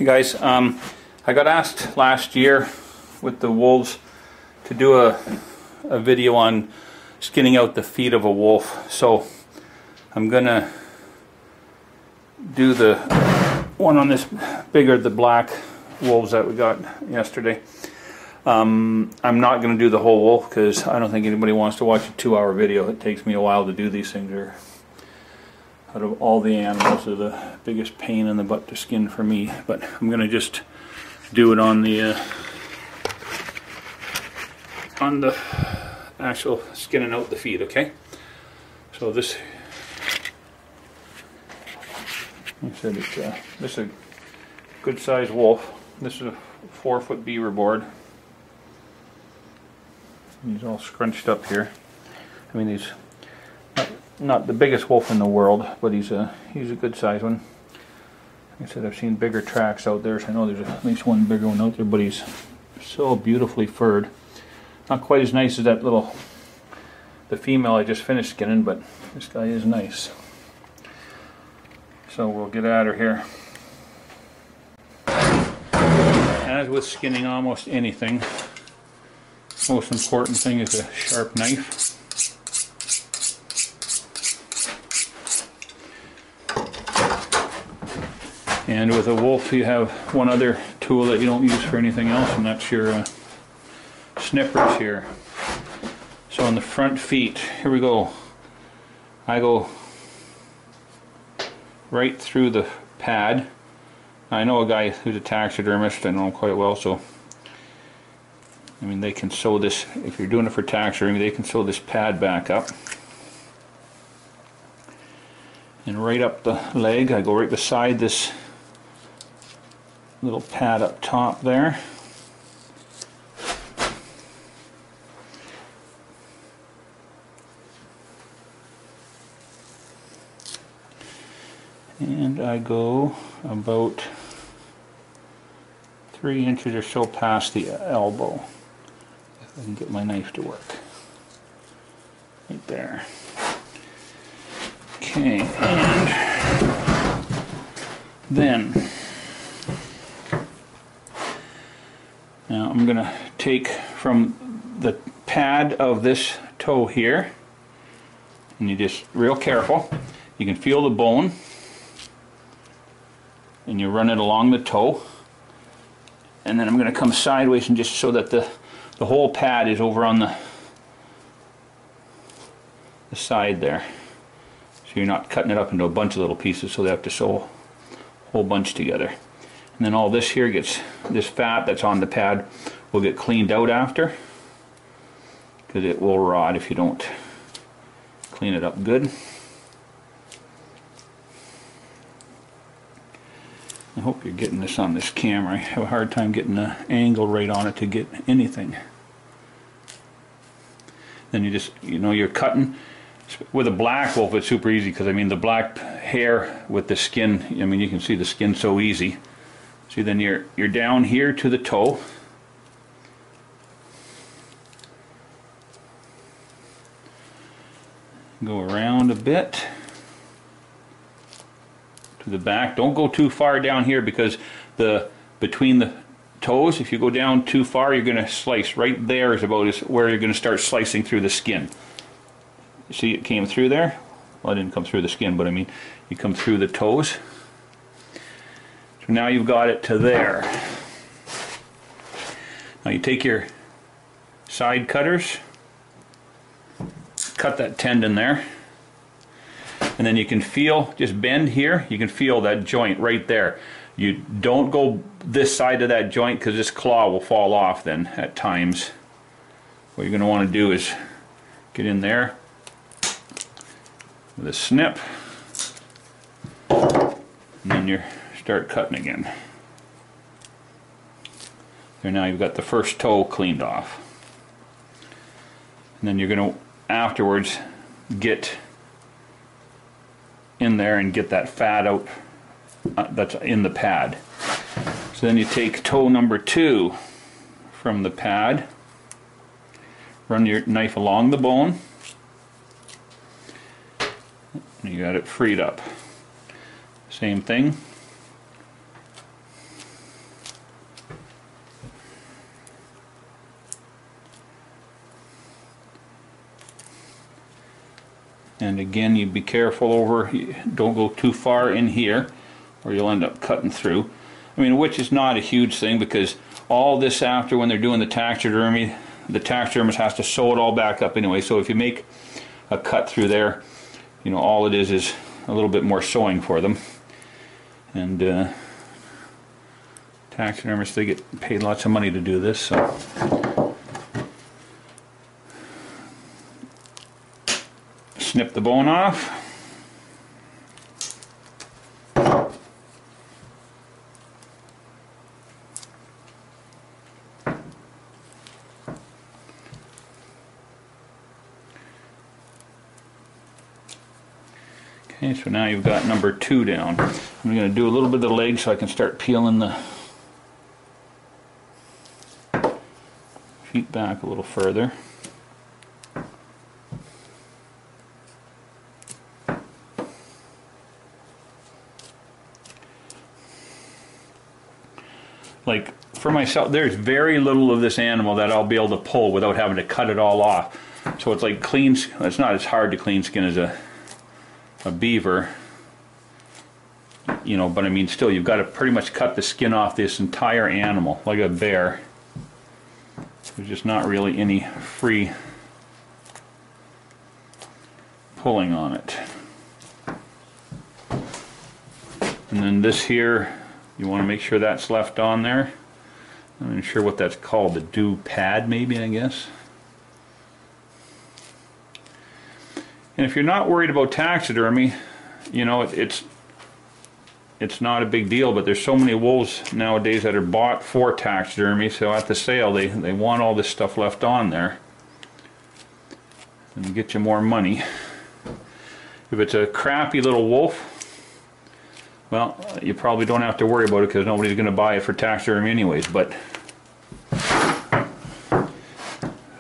Hey guys, I got asked last year with the wolves to do a video on skinning out the feet of a wolf, so I'm gonna do the one on this bigger, the black wolves that we got yesterday. I'm not gonna do the whole wolf because I don't think anybody wants to watch a 2-hour video. It takes me a while to do these things. They're, out of all the animals, are the biggest pain in the butt to skin for me. But I'm gonna just do it on the actual skinning out the feet. Okay. So this, like I said, this is a good sized wolf. This is a 4-foot beaver board. He's all scrunched up here. I mean, he's not the biggest wolf in the world, but he's a good sized one. Like I said, I've seen bigger tracks out there, so I know there's at least one bigger one out there, but he's so beautifully furred. Not quite as nice as that the female I just finished skinning, but this guy is nice. So we'll get at her here. As with skinning almost anything, most important thing is a sharp knife. And with a wolf, you have one other tool that you don't use for anything else, and that's your snippers here. So on the front feet, here we go. I go right through the pad. I know a guy who's a taxidermist, I know him quite well, so I mean, they can sew this, if you're doing it for taxidermy, they can sew this pad back up. And right up the leg, I go right beside this little pad up top there. And I go about 3 inches or so past the elbow. If I can get my knife to work. Right there. Okay, and then now I'm going to take from the pad of this toe here, and you just real careful. You can feel the bone, and you run it along the toe, and then I'm going to come sideways and just so that the whole pad is over on the side there. So you're not cutting it up into a bunch of little pieces, so they have to sew a whole bunch together. And then all this here gets, this fat that's on the pad will get cleaned out after, because it will rot if you don't clean it up good. I hope you're getting this on this camera. I have a hard time getting an angle right on it to get anything. Then you just, you know, you're cutting. With a black wolf, it's super easy because, I mean, the black hair with the skin, I mean, you can see the skin so easy. See, then you're down here to the toe. Go around a bit to the back. Don't go too far down here because between the toes, if you go down too far, you're going to slice. Right there is about where you're going to start slicing through the skin. See, it came through there. Well, it didn't come through the skin, but I mean, you come through the toes. So now you've got it to there. Now you take your side cutters, cut that tendon there, and then you can feel, just bend here, you can feel that joint right there. You don't go this side of that joint because this claw will fall off then at times. What you're going to want to do is get in there with a snip, and then you start cutting again. There, now you've got the first toe cleaned off. And then you're going to afterwards get in there and get that fat out that's in the pad. So then you take toe number 2 from the pad, run your knife along the bone, and you got it freed up. Same thing. And again, you be careful over, don't go too far in here or you'll end up cutting through. I mean, which is not a huge thing, because all this after, when they're doing the taxidermy, the taxidermist has to sew it all back up anyway. So if you make a cut through there, you know, all it is a little bit more sewing for them. And taxidermists, they get paid lots of money to do this, so. Snip the bone off. Okay, so now you've got number 2 down. I'm going to do a little bit of the leg so I can start peeling the feet back a little further. Like for myself, there's very little of this animal that I'll be able to pull without having to cut it all off. So it's like clean, it's not as hard to clean skin as a beaver, you know, but I mean still you've got to pretty much cut the skin off this entire animal like a bear. There's just not really any free pulling on it. And then this here, you want to make sure that's left on there. I'm not sure what that's called, the dew pad maybe, I guess. And if you're not worried about taxidermy, you know, it's not a big deal, but there's so many wolves nowadays that are bought for taxidermy, so at the sale they want all this stuff left on there and get you more money. If it's a crappy little wolf, well, you probably don't have to worry about it because nobody's going to buy it for taxidermy anyways, but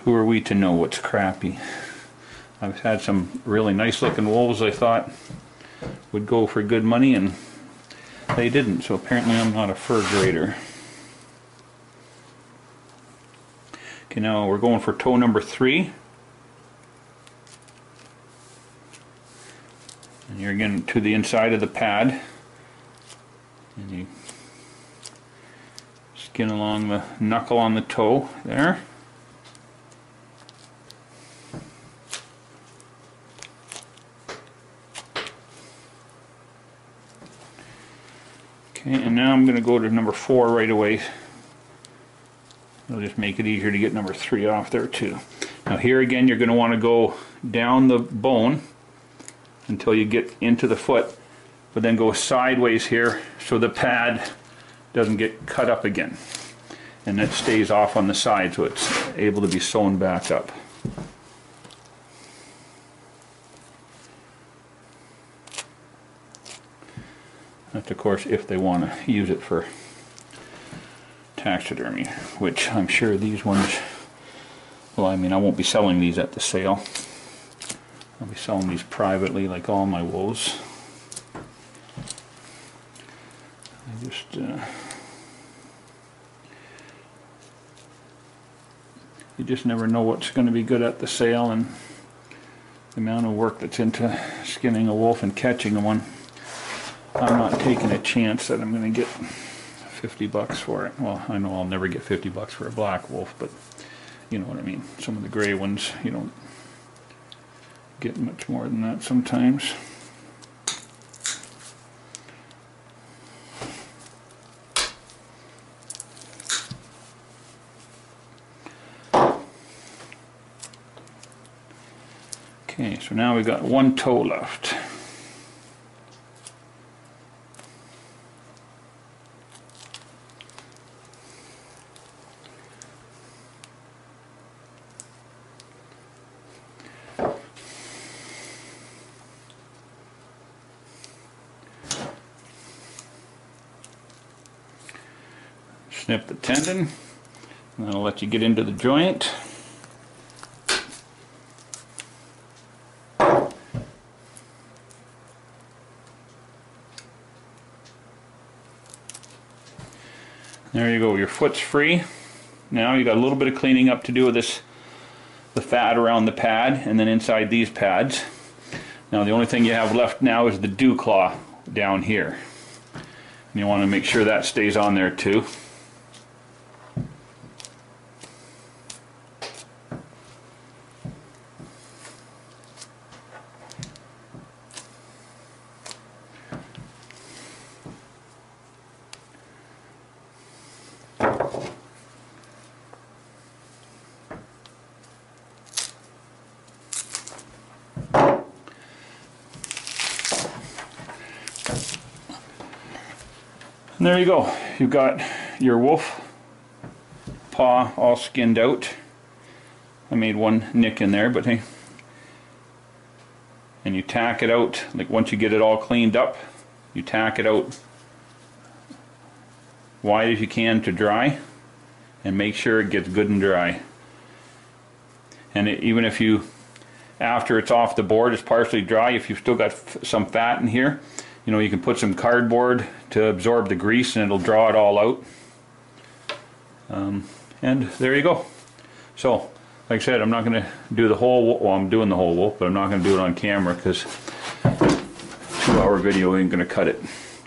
who are we to know what's crappy? I've had some really nice looking wolves I thought would go for good money, and they didn't, so apparently I'm not a fur grader. Okay, now we're going for toe number 3. And you're again to the inside of the pad. And you skin along the knuckle on the toe there. Okay, and now I'm going to go to number 4 right away. It'll just make it easier to get number 3 off there too. Now here again you're going to want to go down the bone until you get into the foot, but then go sideways here so the pad doesn't get cut up again. And it stays off on the side so it's able to be sewn back up. That's of course if they want to use it for taxidermy, which I'm sure these ones, well, I mean I won't be selling these at the sale. I'll be selling these privately like all my wolves. I just you just never know what's going to be good at the sale, and the amount of work that's into skinning a wolf and catching one. I'm not taking a chance that I'm going to get 50 bucks for it. Well, I know I'll never get 50 bucks for a black wolf, but you know what I mean. Some of the gray ones, you don't get much more than that sometimes. Okay, so now we've got 1 toe left. Snip the tendon, and that'll let you get into the joint. There you go, your foot's free. Now you got a little bit of cleaning up to do with this, the fat around the pad and then inside these pads. Now the only thing you have left now is the dew claw down here. And you want to make sure that stays on there too. And there you go. You've got your wolf paw all skinned out. I made one nick in there, but hey. And you tack it out, like once you get it all cleaned up, you tack it out wide as you can to dry, and make sure it gets good and dry. And even if you, after it's off the board, it's partially dry, if you've still got some fat in here, you know, you can put some cardboard to absorb the grease and it'll draw it all out. And there you go. So, like I said, I'm not going to do the whole, well, I'm doing the whole wolf, but I'm not going to do it on camera because 2-hour video ain't going to cut it.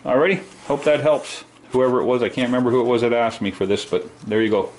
Alrighty, hope that helps. Whoever it was, I can't remember who it was that asked me for this, but there you go.